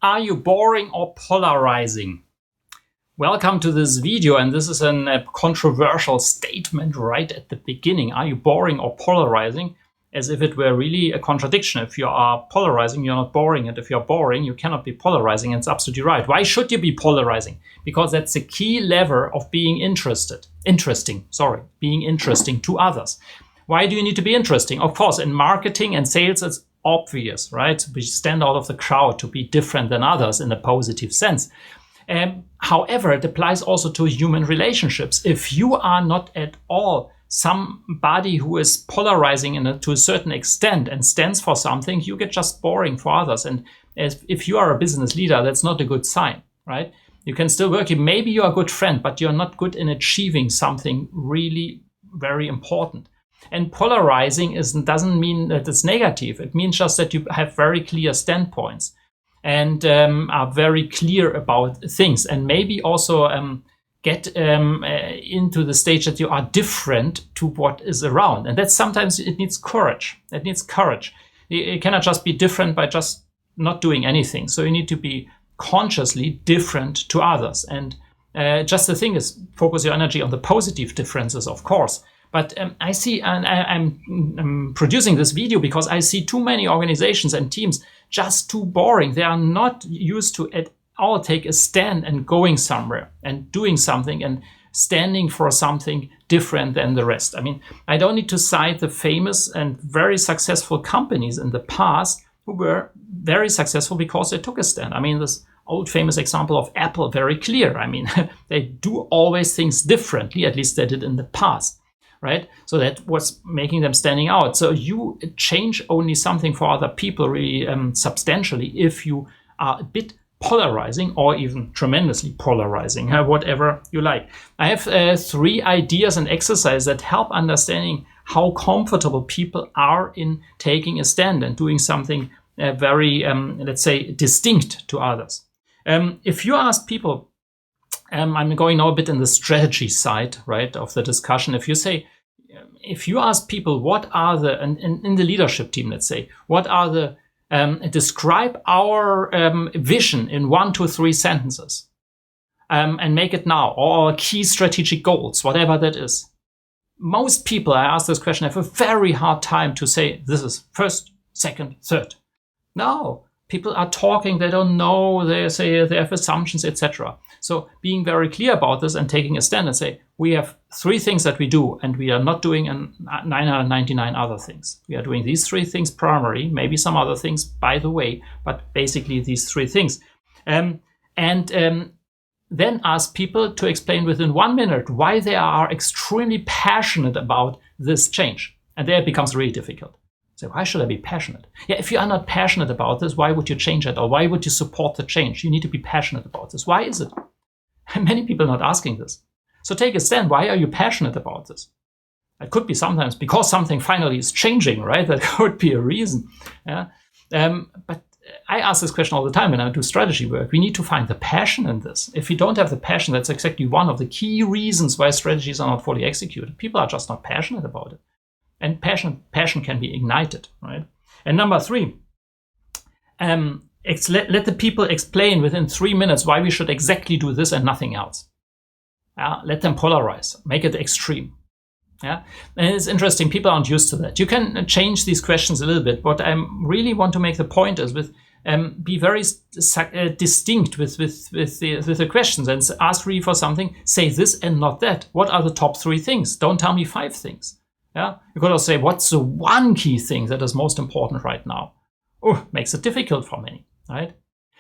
Are you boring or polarizing? Welcome to this video, and this is a controversial statement right at the beginning. Are you boring or polarizing? As if it were really a contradiction. If you are polarizing, you're not boring, and if you're boring, you cannot be polarizing, and it's absolutely right. Why should you be polarizing? Because that's the key lever of being interesting to others. Why do you need to be interesting? Of course, in marketing and sales, it's obvious, right? We stand out of the crowd to be different than others in a positive sense. However, it applies also to human relationships. If you are not at all somebody who is polarizing to a certain extent and stands for something, you get just boring for others. And if you are a business leader, that's not a good sign, right? You can still work. Maybe you're a good friend, but you're not good in achieving something really very important. And polarizing doesn't mean that it's negative. It means just that you have very clear standpoints and are very clear about things, and maybe also get into the stage that you are different to what is around. And that's sometimes it needs courage. It needs courage. You cannot just be different by just not doing anything. So you need to be consciously different to others. And just the thing is, focus your energy on the positive differences, of course. But I see, and I'm producing this video because I see too many organizations and teams just too boring. They are not used to at all take a stand and going somewhere and doing something and standing for something different than the rest. I mean, I don't need to cite the famous and very successful companies in the past who were very successful because they took a stand. I mean, this old famous example of Apple, very clear. I mean, they do always things differently, at least they did in the past. Right? So that was making them standing out. So you change only something for other people really substantially if you are a bit polarizing or even tremendously polarizing, whatever you like. I have 3 ideas and exercises that help understanding how comfortable people are in taking a stand and doing something very, let's say, distinct to others. If you ask people, I'm going now a bit in the strategy side, right, of the discussion. If you ask people what are the, in the leadership team, let's say, what are the, describe our vision in 1 to 3 sentences, and make it now, or our key strategic goals, whatever that is. Most people, I ask this question, have a very hard time to say this is first, second, third. No. People are talking, they don't know, they say they have assumptions, etc. So being very clear about this and taking a stand and say, we have 3 things that we do, and we are not doing 999 other things. We are doing these 3 things primary, maybe some other things by the way, but basically these 3 things. Then ask people to explain within 1 minute why they are extremely passionate about this change. And there it becomes really difficult. So why should I be passionate? Yeah, if you are not passionate about this, why would you change it? Or why would you support the change? You need to be passionate about this. Why is it? And many people are not asking this. So take a stand. Why are you passionate about this? It could be sometimes because something finally is changing, right? That could be a reason. Yeah? But I ask this question all the time when I do strategy work. We need to find the passion in this. If we don't have the passion, that's exactly one of the key reasons why strategies are not fully executed. People are just not passionate about it. And passion can be ignited, right? And number 3, let the people explain within 3 minutes why we should exactly do this and nothing else. Let them polarize, make it extreme. Yeah, and it's interesting. People aren't used to that. You can change these questions a little bit. What I really want to make the point is be very distinct with the questions and ask really for something. Say this and not that. What are the top 3 things? Don't tell me 5 things. Yeah, you could also say, what's the 1 key thing that is most important right now? Oh, makes it difficult for many, right?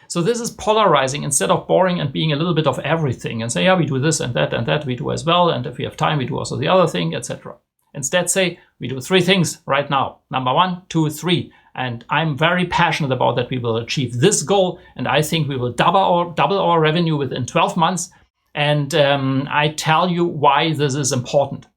So this is polarizing instead of boring and being a little bit of everything and say, yeah, we do this and that we do as well. And if we have time, we do also the other thing, etc. Instead say, we do 3 things right now. Number 1, 2, 3. And I'm very passionate about that we will achieve this goal. And I think we will double our revenue within 12 months. And I tell you why this is important.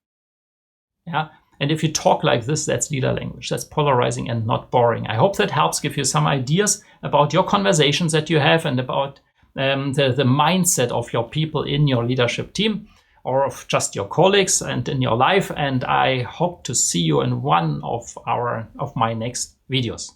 Yeah. And if you talk like this, that's leader language. That's polarizing and not boring. I hope that helps give you some ideas about your conversations that you have and about the mindset of your people in your leadership team or of just your colleagues and in your life. And I hope to see you in one of my next videos.